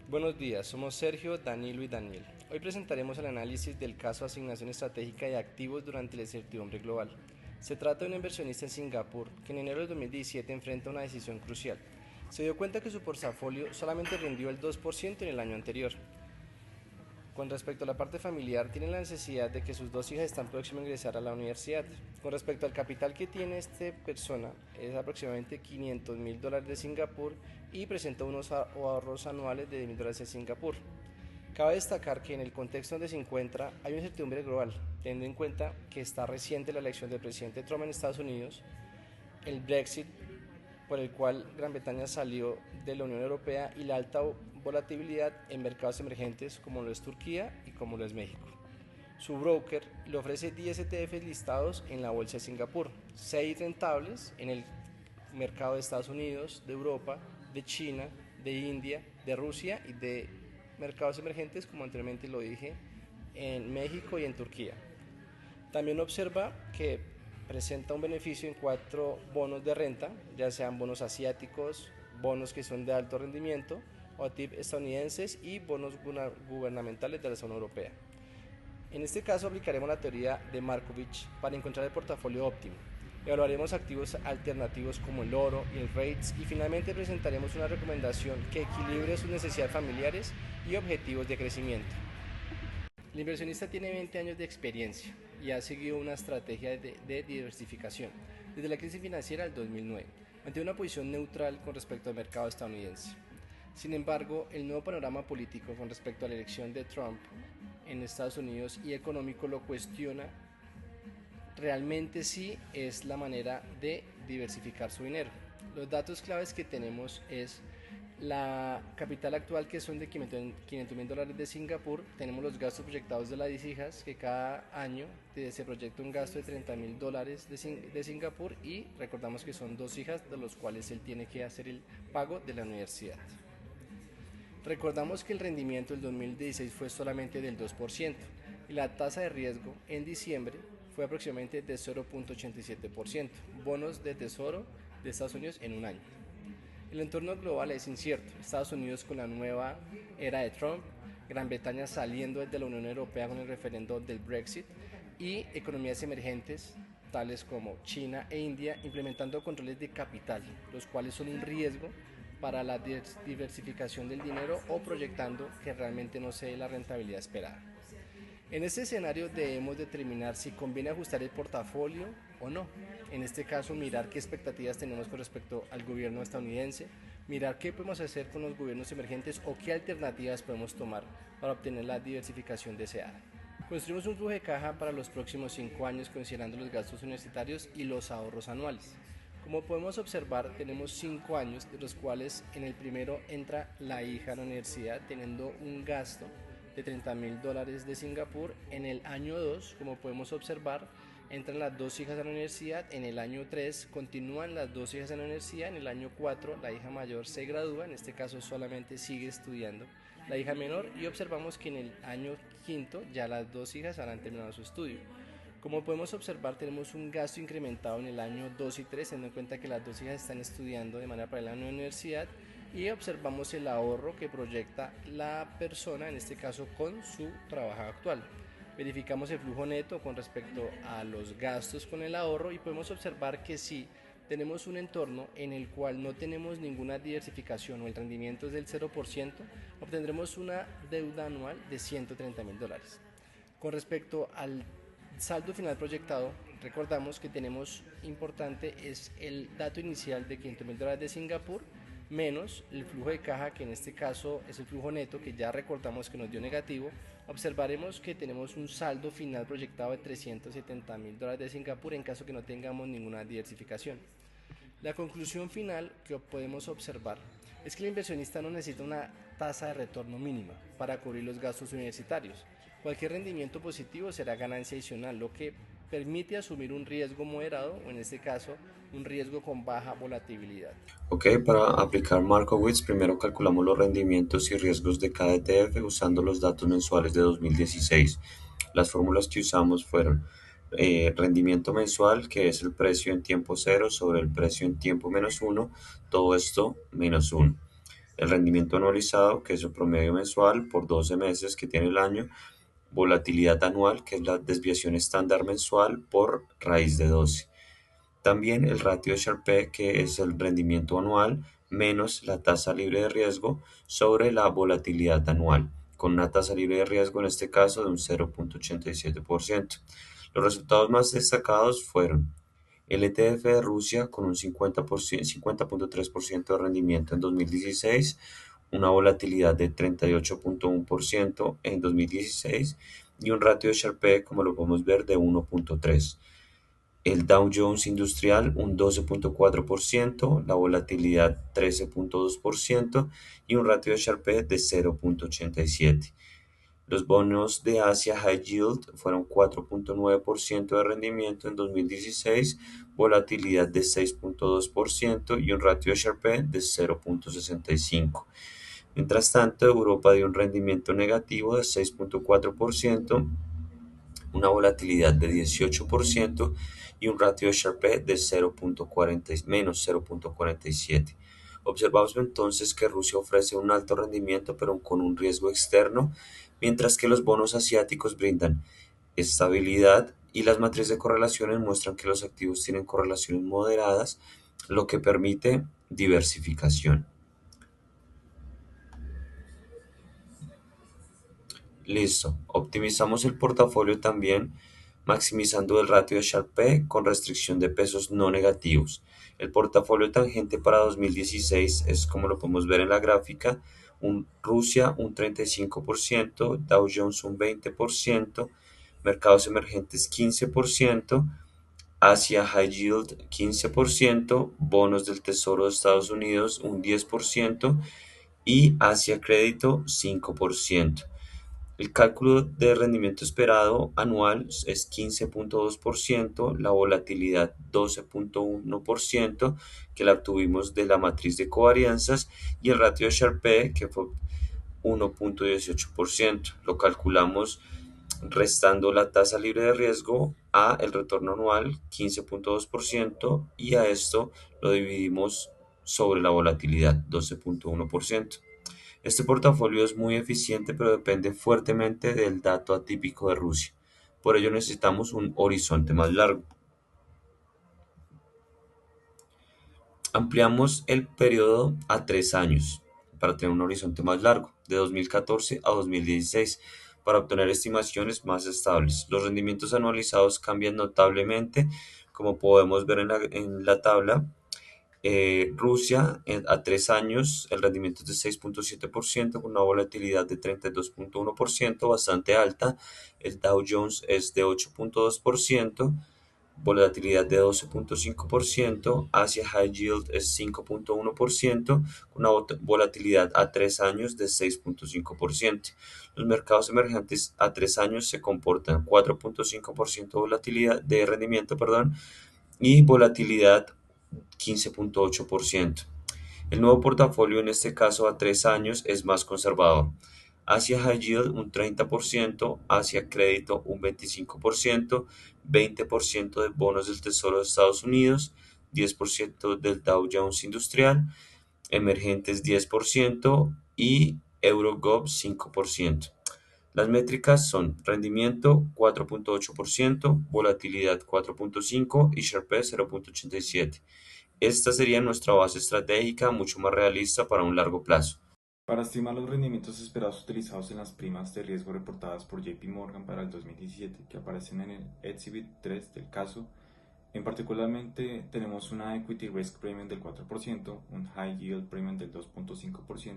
Buenos días, somos Sergio, Danilo y Daniel. Hoy presentaremos el análisis del caso Asignación Estratégica de Activos durante la incertidumbre global. Se trata de un inversionista en Singapur que en enero de 2017 enfrenta una decisión crucial. Se dio cuenta que su portafolio solamente rindió el 2% en el año anterior. Con respecto a la parte familiar, tiene la necesidad de que sus dos hijas están próximas a ingresar a la universidad. Con respecto al capital que tiene esta persona, es aproximadamente $500,000 de Singapur y presenta unos ahorros anuales de $10,000 de Singapur. Cabe destacar que en el contexto donde se encuentra hay una incertidumbre global, teniendo en cuenta que está reciente la elección del presidente Trump en Estados Unidos, el Brexit, por el cual Gran Bretaña salió de la Unión Europea, y la alta volatilidad en mercados emergentes como lo es Turquía y como lo es México. Su broker le ofrece 10 ETFs listados en la bolsa de Singapur, 6 rentables en el mercado de Estados Unidos, de Europa, de China, de India, de Rusia y de mercados emergentes, como anteriormente lo dije, en México y en Turquía. También observa que presenta un beneficio en 4 bonos de renta, ya sean bonos asiáticos, bonos que son de alto rendimiento, OTIP estadounidenses y bonos gubernamentales de la zona europea. En este caso aplicaremos la teoría de Markovich para encontrar el portafolio óptimo. Evaluaremos activos alternativos como el oro y el REITs y finalmente presentaremos una recomendación que equilibre sus necesidades familiares y objetivos de crecimiento. El inversionista tiene 20 años de experiencia y ha seguido una estrategia de diversificación desde la crisis financiera del 2009, mantiene una posición neutral con respecto al mercado estadounidense. Sin embargo, el nuevo panorama político con respecto a la elección de Trump en Estados Unidos y económico lo cuestiona. Realmente sí es la manera de diversificar su dinero. Los datos claves que tenemos es la capital actual, que son de $500,000 de Singapur. Tenemos los gastos proyectados de las hijas, que cada año se proyecta un gasto de $30,000 de Singapur, y recordamos que son dos hijas de los cuales él tiene que hacer el pago de la universidad. Recordamos que el rendimiento del 2016 fue solamente del 2% y la tasa de riesgo en diciembre fue aproximadamente de 0.87%, bonos de tesoro de Estados Unidos en un año. El entorno global es incierto. Estados Unidos con la nueva era de Trump, Gran Bretaña saliendo de la Unión Europea con el referendo del Brexit, y economías emergentes tales como China e India implementando controles de capital, los cuales son un riesgo para la diversificación del dinero o proyectando que realmente no se dé la rentabilidad esperada. En este escenario debemos determinar si conviene ajustar el portafolio o no. En este caso, mirar qué expectativas tenemos con respecto al gobierno estadounidense, mirar qué podemos hacer con los gobiernos emergentes o qué alternativas podemos tomar para obtener la diversificación deseada. Construimos un flujo de caja para los próximos 5 años considerando los gastos universitarios y los ahorros anuales. Como podemos observar, tenemos 5 años, de los cuales en el primero entra la hija a la universidad teniendo un gasto de $30,000 de Singapur. En el año 2, como podemos observar, entran las dos hijas a la universidad. En el año 3 continúan las dos hijas en la universidad. En el año 4 la hija mayor se gradúa, en este caso solamente sigue estudiando la hija menor, y observamos que en el año quinto ya las dos hijas habrán terminado su estudio. Como podemos observar, tenemos un gasto incrementado en el año 2 y 3, teniendo en cuenta que las dos hijas están estudiando de manera paralela en la universidad, y observamos el ahorro que proyecta la persona, en este caso con su trabajo actual. Verificamos el flujo neto con respecto a los gastos con el ahorro y podemos observar que sí tenemos un entorno en el cual no tenemos ninguna diversificación o el rendimiento es del 0%, obtendremos una deuda anual de $130,000. Con respecto al saldo final proyectado, recordamos que tenemos importante es el dato inicial de $500,000 de Singapur menos el flujo de caja, que en este caso es el flujo neto, que ya recordamos que nos dio negativo. Observaremos que tenemos un saldo final proyectado de $370,000 de Singapur en caso que no tengamos ninguna diversificación. La conclusión final que podemos observar es que el inversionista no necesita una tasa de retorno mínima para cubrir los gastos universitarios. Cualquier rendimiento positivo será ganancia adicional, lo que permite asumir un riesgo moderado, o en este caso un riesgo con baja volatilidad. Ok, para aplicar Markowitz, primero calculamos los rendimientos y riesgos de cada ETF usando los datos mensuales de 2016. Las fórmulas que usamos fueron rendimiento mensual, que es el precio en tiempo cero sobre el precio en tiempo menos uno, todo esto menos uno. el rendimiento anualizado, que es su promedio mensual por 12 meses que tiene el año, volatilidad anual, que es la desviación estándar mensual por raíz de 12. También el ratio de Sharpe, que es el rendimiento anual menos la tasa libre de riesgo sobre la volatilidad anual, con una tasa libre de riesgo en este caso de un 0.87%. Los resultados más destacados fueron el ETF de Rusia con un 50.3% de rendimiento en 2016, una volatilidad de 38.1% en 2016 y un ratio de Sharpe, como lo podemos ver, de 1.3. El Dow Jones Industrial un 12.4%, la volatilidad 13.2% y un ratio de Sharpe de 0.87. Los bonos de Asia High Yield fueron 4.9% de rendimiento en 2016, volatilidad de 6.2% y un ratio de Sharpe de 0.65. Mientras tanto, Europa dio un rendimiento negativo de 6.4%, una volatilidad de 18% y un ratio de Sharpe de menos 0.47. Observamos entonces que Rusia ofrece un alto rendimiento pero con un riesgo externo, mientras que los bonos asiáticos brindan estabilidad y las matrices de correlaciones muestran que los activos tienen correlaciones moderadas, lo que permite diversificación. Listo. Optimizamos el portafolio también, maximizando el ratio de Sharpe con restricción de pesos no negativos. El portafolio tangente para 2016 es como lo podemos ver en la gráfica, Rusia un 35%, Dow Jones un 20%, mercados emergentes 15%, Asia High Yield 15%, bonos del Tesoro de Estados Unidos un 10% y Asia Crédito 5%. El cálculo de rendimiento esperado anual es 15.2%, la volatilidad 12.1%, que la obtuvimos de la matriz de covarianzas, y el ratio de Sharpe, que fue 1.18%. Lo calculamos restando la tasa libre de riesgo a el retorno anual 15.2% y a esto lo dividimos sobre la volatilidad 12.1%. Este portafolio es muy eficiente, pero depende fuertemente del dato atípico de Rusia. Por ello necesitamos un horizonte más largo. Ampliamos el periodo a 3 años para tener un horizonte más largo, de 2014 a 2016, para obtener estimaciones más estables. Los rendimientos anualizados cambian notablemente, como podemos ver en la tabla. Rusia a 3 años el rendimiento es de 6.7% con una volatilidad de 32.1%, bastante alta. El Dow Jones es de 8.2%, volatilidad de 12.5%. Asia High Yield es 5.1% con una volatilidad a 3 años de 6.5%. Los mercados emergentes a 3 años se comportan 4.5% volatilidad de rendimiento, y volatilidad 15.8%. El nuevo portafolio en este caso a 3 años es más conservador. Asia High Yield un 30%, Asia Crédito un 25%, 20% de bonos del Tesoro de Estados Unidos, 10% del Dow Jones Industrial, emergentes 10% y Eurogov 5%. Las métricas son rendimiento 4.8%, volatilidad 4.5% y Sharpe 0.87%. Esta sería nuestra base estratégica mucho más realista para un largo plazo. Para estimar los rendimientos esperados utilizados en las primas de riesgo reportadas por JP Morgan para el 2017, que aparecen en el Exhibit 3 del caso, en particularmente tenemos una Equity Risk Premium del 4%, un High Yield Premium del 2.5%,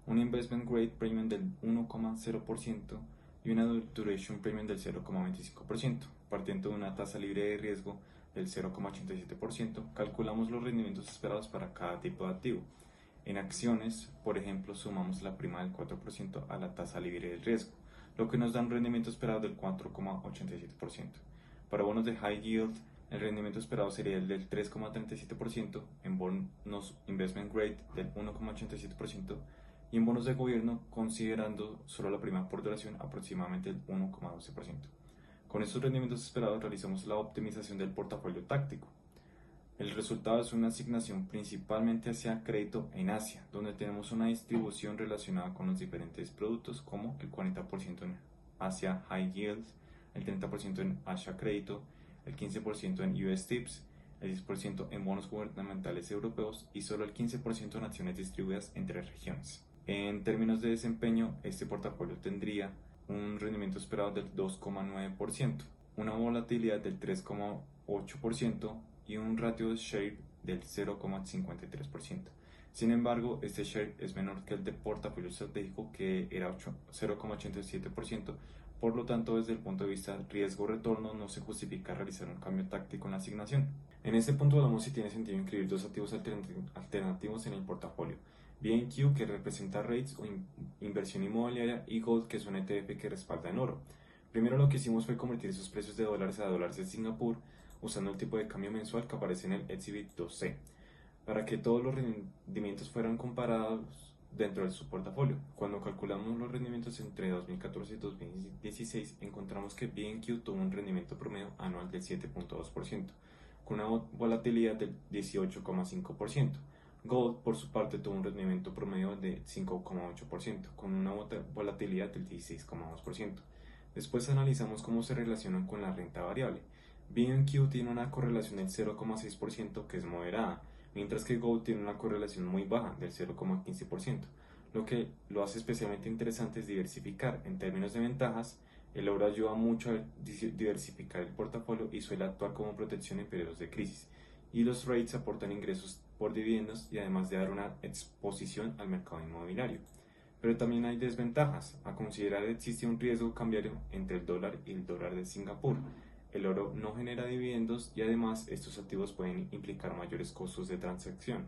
un Investment Grade Premium del 1.0% y una Duration Premium del 0.25%. Partiendo de una tasa libre de riesgo del 0.87%, calculamos los rendimientos esperados para cada tipo de activo. En acciones, por ejemplo, sumamos la prima del 4% a la tasa libre de riesgo, lo que nos da un rendimiento esperado del 4.87%. Para bonos de High Yield, el rendimiento esperado sería el del 3.37%, en bonos Investment Grade del 1.87% y en bonos de gobierno, considerando solo la prima por duración, aproximadamente el 1.12%. Con estos rendimientos esperados realizamos la optimización del portafolio táctico. El resultado es una asignación principalmente hacia crédito en Asia, donde tenemos una distribución relacionada con los diferentes productos, como el 40% en Asia High Yield, el 30% en Asia Crédito, el 15% en US Tips, el 10% en bonos gubernamentales europeos y solo el 15% en acciones distribuidas entre regiones. En términos de desempeño, este portafolio tendría un rendimiento esperado del 2,9%, una volatilidad del 3,8% y un ratio de share del 0,53%. Sin embargo, este share es menor que el del portafolio estratégico, que era 0,87%. Por lo tanto, desde el punto de vista riesgo-retorno, no se justifica realizar un cambio táctico en la asignación. En este punto veamos si tiene sentido incluir dos activos alternativos en el portafolio: BNQ, que representa rates o inversión inmobiliaria, y Gold, que es un ETF que respalda en oro. Primero lo que hicimos fue convertir esos precios de dólares a dólares de Singapur usando el tipo de cambio mensual que aparece en el Exhibit 2C, para que todos los rendimientos fueran comparados dentro de su portafolio. Cuando calculamos los rendimientos entre 2014 y 2016, encontramos que BNQ tuvo un rendimiento promedio anual del 7,2%, con una volatilidad del 18,5%. Gold, por su parte, tuvo un rendimiento promedio de 5,8%, con una volatilidad del 16,2%. Después analizamos cómo se relacionan con la renta variable. BNQ tiene una correlación del 0,6%, que es moderada, mientras que Gold tiene una correlación muy baja del 0,15%. Lo que lo hace especialmente interesante es diversificar. En términos de ventajas, el oro ayuda mucho a diversificar el portafolio y suele actuar como protección en periodos de crisis. Y los rates aportan ingresos por dividendos y además de dar una exposición al mercado inmobiliario. Pero también hay desventajas. A considerar, existe un riesgo cambiario entre el dólar y el dólar de Singapur. El oro no genera dividendos y además estos activos pueden implicar mayores costos de transacción.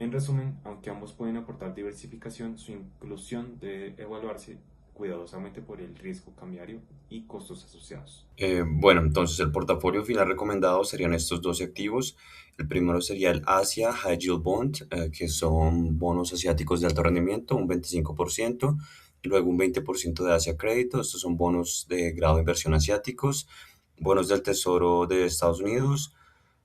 En resumen, aunque ambos pueden aportar diversificación, su inclusión debe evaluarse cuidadosamente por el riesgo cambiario y costos asociados. Bueno, entonces el portafolio final recomendado serían estos dos activos. El primero sería el Asia High Yield Bond, que son bonos asiáticos de alto rendimiento, un 25%. Luego un 20% de Asia Crédito, estos son bonos de grado de inversión asiáticos. Bonos del Tesoro de Estados Unidos,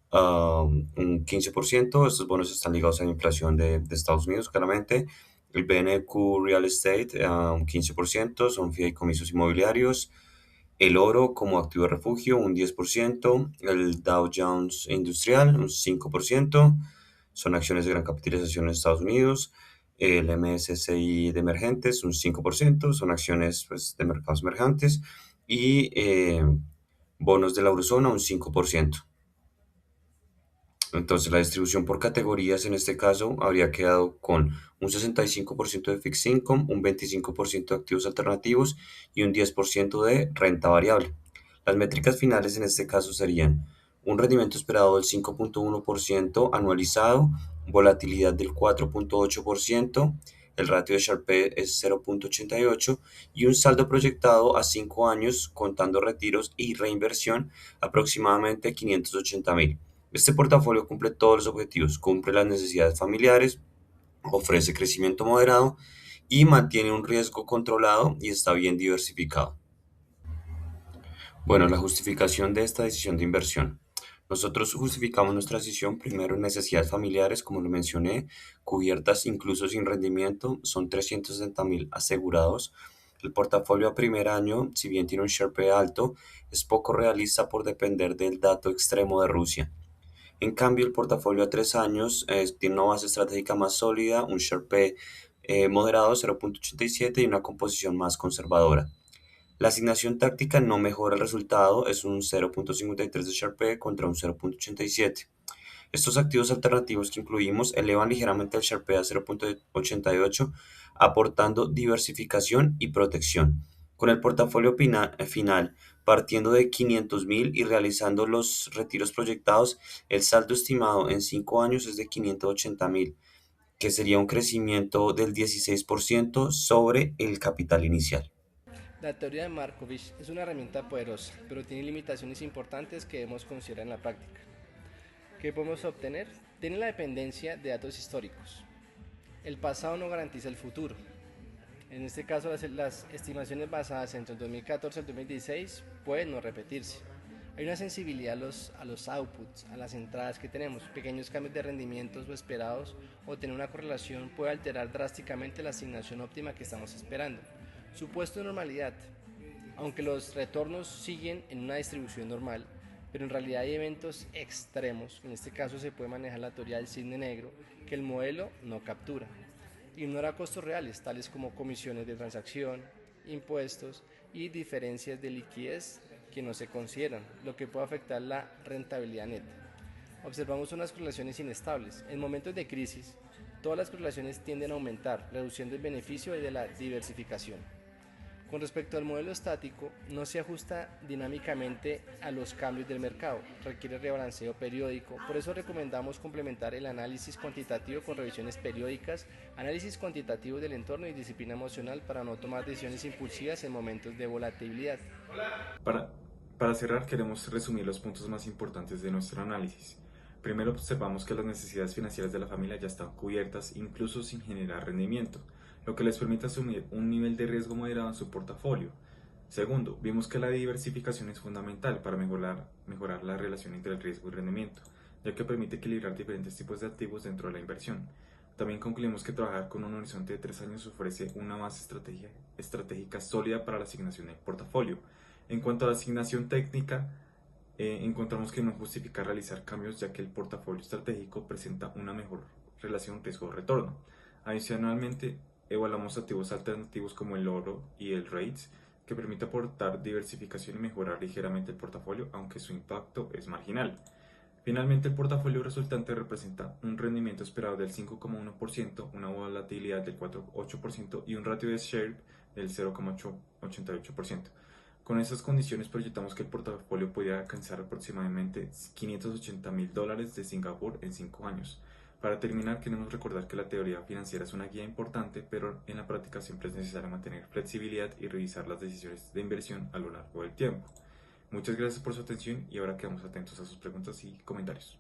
un 15%. Estos bonos están ligados a la inflación de Estados Unidos, claramente. El BNQ Real Estate, un 15%, son fideicomisos inmobiliarios. El oro como activo de refugio, un 10%. El Dow Jones Industrial, un 5%. Son acciones de gran capitalización en Estados Unidos. El MSCI de emergentes, un 5%. Son acciones, pues, de mercados emergentes. Y bonos de la eurozona, un 5%. Entonces, la distribución por categorías en este caso habría quedado con un 65% de fixed income, un 25% de activos alternativos y un 10% de renta variable. Las métricas finales en este caso serían un rendimiento esperado del 5,1% anualizado, volatilidad del 4,8%, el ratio de Sharpe es 0,88 y un saldo proyectado a 5 años contando retiros y reinversión aproximadamente 580.000. Este portafolio cumple todos los objetivos, cumple las necesidades familiares, ofrece crecimiento moderado y mantiene un riesgo controlado y está bien diversificado. Bueno, la justificación de esta decisión de inversión. Nosotros justificamos nuestra decisión primero en necesidades familiares, como lo mencioné, cubiertas incluso sin rendimiento, son 360.000 asegurados. El portafolio a primer año, si bien tiene un Sharpe alto, es poco realista por depender del dato extremo de Rusia. En cambio, el portafolio a 3 años tiene una base estratégica más sólida, un Sharpe moderado 0,87 y una composición más conservadora. La asignación táctica no mejora el resultado, es un 0,53 de Sharpe contra un 0,87. Estos activos alternativos que incluimos elevan ligeramente el Sharpe a 0,88, aportando diversificación y protección. Con el portafolio final partiendo de 500.000 y realizando los retiros proyectados, el saldo estimado en 5 años es de 580.000, que sería un crecimiento del 16% sobre el capital inicial. La teoría de Markovich es una herramienta poderosa, pero tiene limitaciones importantes que debemos considerar en la práctica. ¿Qué podemos obtener? Tiene la dependencia de datos históricos. El pasado no garantiza el futuro. En este caso, las estimaciones basadas entre el 2014 y el 2016 pueden no repetirse. Hay una sensibilidad a los outputs, a las entradas que tenemos. Pequeños cambios de rendimientos o esperados o tener una correlación puede alterar drásticamente la asignación óptima que estamos esperando. Supuesto de normalidad. Aunque los retornos siguen en una distribución normal, pero en realidad hay eventos extremos, en este caso se puede manejar la teoría del cisne negro, que el modelo no captura. Ignora costos reales, tales como comisiones de transacción, impuestos y diferencias de liquidez que no se consideran, lo que puede afectar la rentabilidad neta. Observamos unas correlaciones inestables. En momentos de crisis, todas las correlaciones tienden a aumentar, reduciendo el beneficio de la diversificación. Con respecto al modelo estático, no se ajusta dinámicamente a los cambios del mercado, requiere rebalanceo periódico, por eso recomendamos complementar el análisis cuantitativo con revisiones periódicas, análisis cuantitativo del entorno y disciplina emocional para no tomar decisiones impulsivas en momentos de volatilidad. Para cerrar, queremos resumir los puntos más importantes de nuestro análisis. Primero, observamos que las necesidades financieras de la familia ya están cubiertas, incluso sin generar rendimiento, lo que les permite asumir un nivel de riesgo moderado en su portafolio. Segundo, vimos que la diversificación es fundamental para mejorar la relación entre el riesgo y rendimiento, ya que permite equilibrar diferentes tipos de activos dentro de la inversión. También concluimos que trabajar con un horizonte de 3 años ofrece una base estratégica sólida para la asignación del portafolio. En cuanto a la asignación técnica, encontramos que no justifica realizar cambios, ya que el portafolio estratégico presenta una mejor relación riesgo-retorno. Adicionalmente, evaluamos activos alternativos como el oro y el REITs, que permite aportar diversificación y mejorar ligeramente el portafolio, aunque su impacto es marginal. Finalmente, el portafolio resultante representa un rendimiento esperado del 5,1%, una volatilidad del 4,8% y un ratio de Sharpe del 0,88%. Con estas condiciones proyectamos que el portafolio podría alcanzar aproximadamente $580.000 de Singapur en 5 años. Para terminar, queremos recordar que la teoría financiera es una guía importante, pero en la práctica siempre es necesario mantener flexibilidad y revisar las decisiones de inversión a lo largo del tiempo. Muchas gracias por su atención y ahora quedamos atentos a sus preguntas y comentarios.